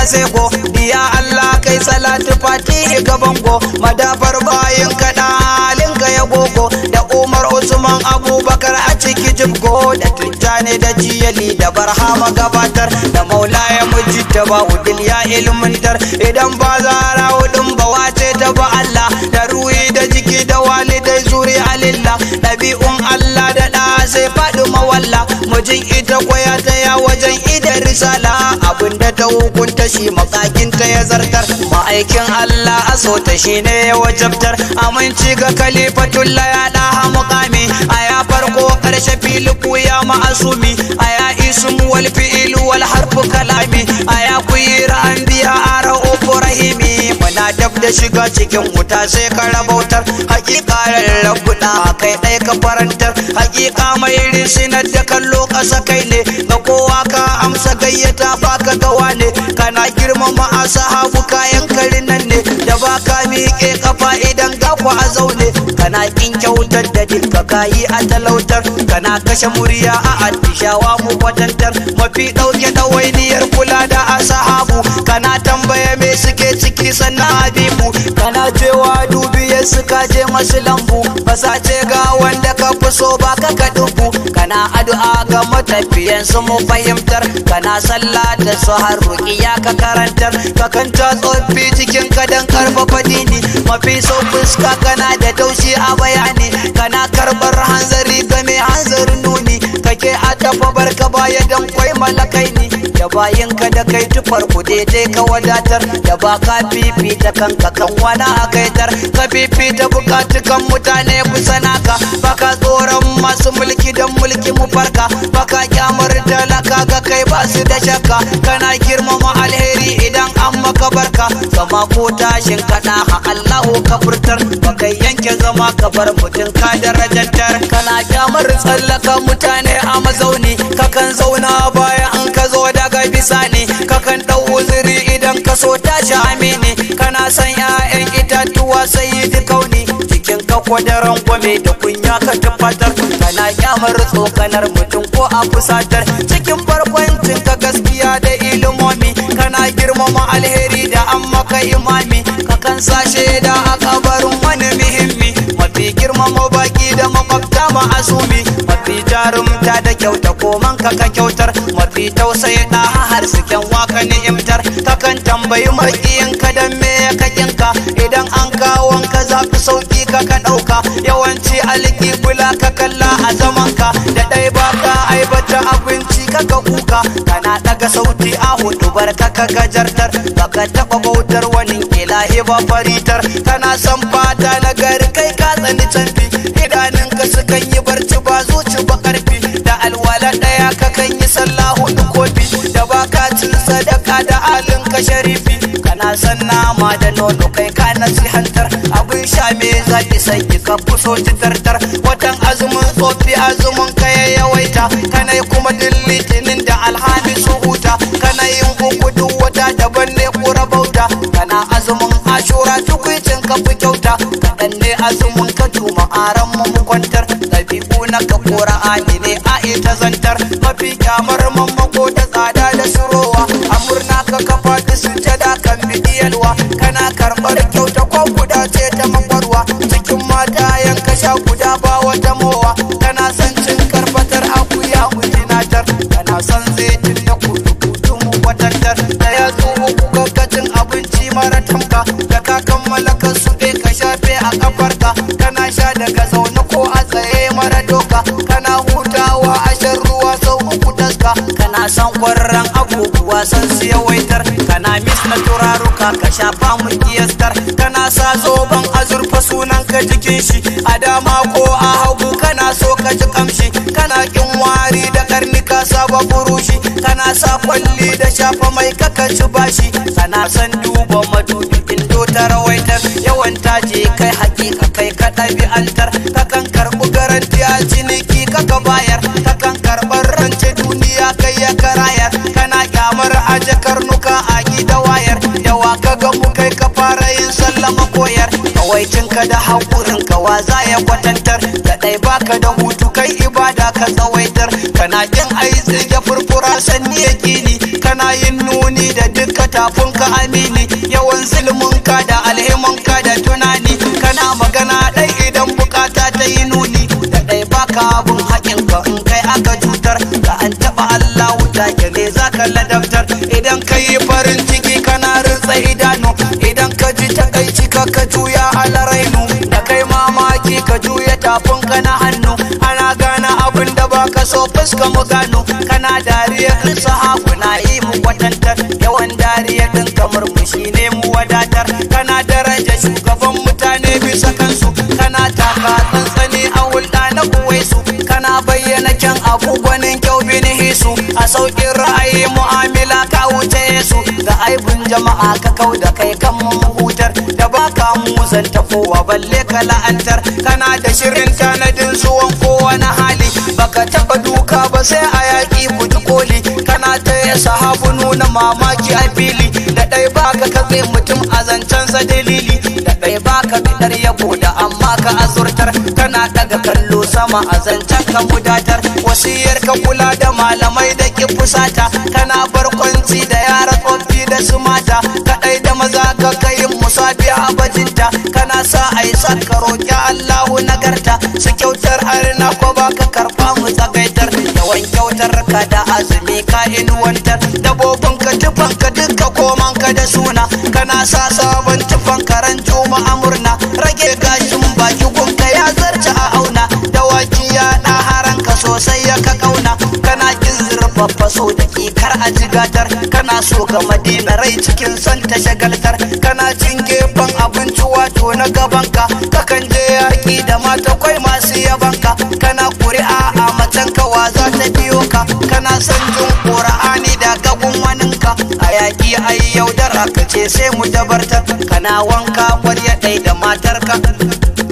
na sego diya Allah kai salatu fatihi ga bango madafar bayin kada halin ka ya gogo da Umar Usman Abubakar a ciki jibgo da Tijjani da Jiyali da Barhama gabatar da Maulaya Mujtaba udil ya ilmantar idan ba zara hudun ba wace ta ba Allah da ruhi da jiki da walidai zuri alillah ɗabi'un Allah da ɗa sai faɗi mawalla mujin ita koya ta ya wajen idan risala abinda ta hukunta shi makakinta ya zartar ma'aikin Allah a so ta shi ne ya wajabtar aminci ga kalifatullah ya ɗaha mukami a ya farko ƙarshe filiku ya ma'asumi a ya ismu wal fi'ilu wal harfu kalami a ya kuyira an biya a ra'ufu rahimi muna dab da shiga cikin wuta sai ka rabautar hakika rarrabuɗa kai ɗaya ka farantar hakika mai risinar da kallo ƙasa kai ne ga kowa ka amsa gayyata baka gawa ne kana girmama a sahabu kayan karin nan ne da baka miƙe kafa idan ga ku a zaune kana kin kyautar da dinka kayi a talautar kana kashe murya a attishawa mu kwatantar mafi ɗauke ɗawainiyar kula da asahabu kana tambaya me suke ciki sannan habibu kana cewa dubiye suka je masu lambu basace ga wanda ka fi so ba ka dubu kana addu'a ga matafiyan su mu fahimtar kana sallah da su har ruqiya ka karantar ka kanta tsoffi cikin ka dan karfafa dini mafi so fuska kana da taushi a bayani kana karbar hanzari ga mai hanzarin nuni kake atafa barka baya dan kwai malakai ni da bayinka da kai tufar ku daidai ka wadatar da ba ka fifita kanka kan wani akaitar ka fifita bukatukan mutane kusa naka baka tsoron masu mulki dan mulki mu farka baka kyamar talaka ga kai ba su da shakka kana girmama alheri idan an maka barka zama ko tashin kana ha Allahu ka furtar baka yanke zama ka bar mutum ka darajantar kana kyamar tsallaka mutane a mazauni kakan zauna baya an ka zo daga bisani kakan dau uzuri idan ka so tashi amini kana san 'ya'yan itatuwa sayyidi kauni cikin ka kwadaran gwame da kunya ka tabbatar kana kyamar tsokanar mutum ko a fusatar cikin barkwancin ka gaskiya da ilimomi kana girmama alheri da an maka imami kakan sashe da a kabarin wani muhimmi mafi girmama baki da makwabta ma'asumi mafi jarumta da kyauta koman ka kyautar mafi tausayi da har suken waka ni'imtar kakan tambayi makiyin ka dan me ya kakinka idan an kawon ka zafi sauki ka ɗauka yawanci aliki kula ka kalla a zamanka da ɗai baka aibata abinci kaka kuka kana daga sauti a hudu barka ka gajartar baka taɓa bautar wani ilahi ba faritar kana san fata na gari kai ka tsani canfi idanunka sukan yi barci ba zuci ba karfi da alwala ɗaya kakan yi sallah hudu kofi da baka cin sadaka da alin ka sharifi kana san nama da nono kai ka nasihantar abin sha me zaki sanyi ka fuso titartar watan azumin tsofi azumin ka ya yawaita kana yi kuma litinin da alhamisu huta kana yin gugudu wata daban ne kura bauta kana azumin ashura tukwicin ka fi kyauta kaɗan ne azumin ka tuma aran mu kwantar ɗabi'u na ka kora ani ne a ita zantar mafi kyamar mamako da tsada da surowa a murna ka kafa da sujada kan bidiyalwa kana karɓar kyauta ko guda ce ta makwarwa cikin mata yanka sha guda ba wata mowa kana son cin karfatar akuya mutinatar kana son zaitin da kudu mu kwatantar da ya tsoho kukakkacin abinci mara tamka da ka kammala ka suɗe ka shafe a kafarka kana sha daga zaune ko a tsaye mara doka kana hutawa a shan ruwa sau uku taska kana son kwararren abubuwa san su yawaitar kana mis na turaruka ka shafa mu kiyastar kana sa zoben azurfa sunan ka jikin shi a dama ko a hagu kana so ka ji kamshi kana kin wari da karnika saba furushi kana sa kwalli da shafa mai kaka ci bashi kana san duba madubi indo ta rawaitar yawan taje kai hakika kai ka ɗabi'antar kakan karɓi garanti a ciniki kaka bayar kakan karɓar rance duniya kai ya karayar kana kyamar aje karnuka a gida wayar yawa ka ga mu kai ka fara yin sallama koyar kawaicinka da haƙurin ka wa za ya kwatantar da ɗai baka da hutu kai ibada ibada ka tsawaitar, kana kin aizi ya furfura sanni ya gini, kana yin nuni da duka tafunka amini, yawan zulmunka da alhimanka da tunani, kana magana ɗai idan bukata ta yi nuni, da ɗai baka abun haƙinka in kai aka cutar, da an taɓa Allah wuta ne za ka ladabtar, idan ka yi farin ciki kana rinsa idanu, idan ka ji takaici ka juya alarainu, da kai mamaki ka juya tafunka na hannu, ana gane abin da baka so fuska mu gano, kana dariya in sahabu na yi mu kwatantar, yawan dariya din ka murmushi ne mu wadatar, kana daraja shugaban mutane bisa kansu, kana taka tsantsani a hulɗa na kuwaisu, kana bayyana kyan abu gwanin kyau binihisu, a sauƙin ra'ayi mu'amala ka wuce su, ga aibin jama'a ka kau da kai kan mu hutar, da baka muzan tafowa balle ka la'antar, kana da shirin tanadin zuwan kowane hali, baka taba duka ba sai a yaƙi ku ji koli, kana taya sahabu nuna mamaki a fili, da ɗai baka katse mutum a zancensa dalili, da ɗai baka bidar yabo da amma ka azurtar, kana daga kallo sama a zancen ka mudatar, wasiyar ka kula da malamai da ki fusata, kana barkwanci da yara tsoffi da su mata, kaɗai da maza ka kai musabiya a bajinta, kana sa a yi saka roƙi Allahu nagarta, su kyautar arna ko baka karɓa mu tsagaitar, yawan kyautar ka da azumi ka inuwantar, dabobin ka tufan ka duka koman ka da suna, kana sa sabon tufan karan juma'a murna, rage gashin baki gunka ya zarce a auna, dawaki ya ɗa haranka sosai ya ka kauna, kana kin zurfafa so da kar a jigatar, kana so ga madina rai cikin son ta shagaltar, kana cin gefen abinci wato na gabanka, kakan je yaƙi da mata kwai masu yabanka, kana ƙuri'a a macen ka wa za ta biyo ka, kana son jin ƙura'ani da gagun waninka, a yaƙi ai yaudara ka ce sai mu dabartar, kana wanka kwarya ɗai da matarka,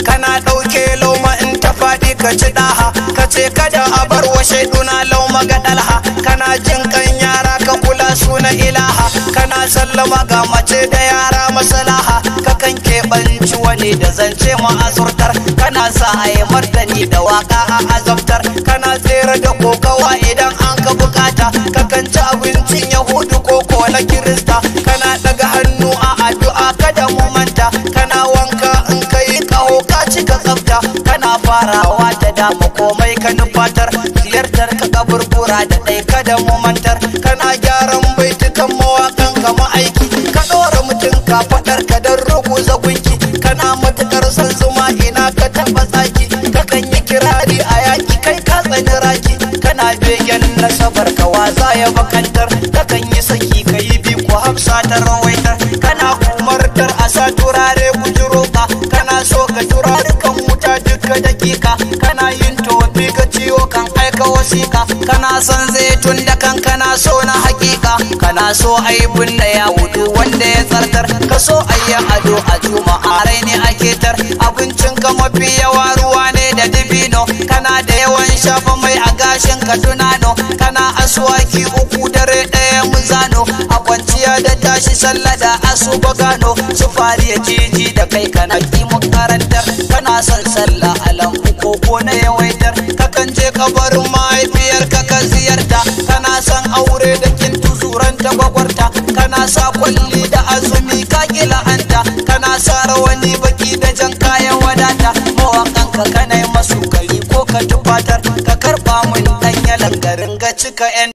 kana ɗauke lauma in ta faɗi ka ci ɗaha, ka ce kada a bar wa shaiduna lauma ga ɗalha, kana jin kan yara ka kula suna ilaha, kana sallama ga mace da yara masalaha, kakan keɓanci wani da zance ma azurtar, kana sa a yi martani da waka a azabtar, kana tsere da kokawa idan an ka bukata, kakan ci abincin yahudu ko na kirista, kana daga hannu a addu'a kada mu manta, kana wanka in ka yi kaho ka cika tsafta, kana farawa da dama komai ka nufatar, ziyartar ka kaburbura da ɗai kada mu mantar, kana gyaran baitukan mawakan ka ma'aiki, ka ɗora mutum ka faɗar ka don ruguza gunki, kana matuƙar son zuma ina ka taɓa tsaki, kakan yi kirari a yaƙi kai ka tsani raki, kana begen nasabar ka waza ya bakantar, kakan yi saki ka yi bi ko hafsa ta rawaitar, kana umartar a sa turare bujiro ka, kana so ka turare kan wuta duka dakika, kana yin tofi ga ciwo kan aika wasiƙa, kana son zaitun da kan kana so na hakika, kana so aibun na ya wudu wanda ya tsartar, ka so ayi ado a juma'a rai ne ake tar, abincin ka mafi yawa ruwa ne da dibino, kana da yawan shafa mai a gashin ka tunano, kana aswaki uku dare ɗaya mu zano, a kwanciya da tashi sallah da asuba gano, su fariya jiji da kai kana ki makarantar, kana son sallah a lambu koko na yawaitar, kakan je kabarin mahaifiyar ka ziyarta, kana son aure da kin tuzuranta gwagwarta, kana sa kwalli da azumi ka la'anta, kana sa rawani baki da jan kayan wadata, mawakan ka kana yi masu kari ko ka tufatar, ka karɓa mun ɗan yalan garin ga cika 'yan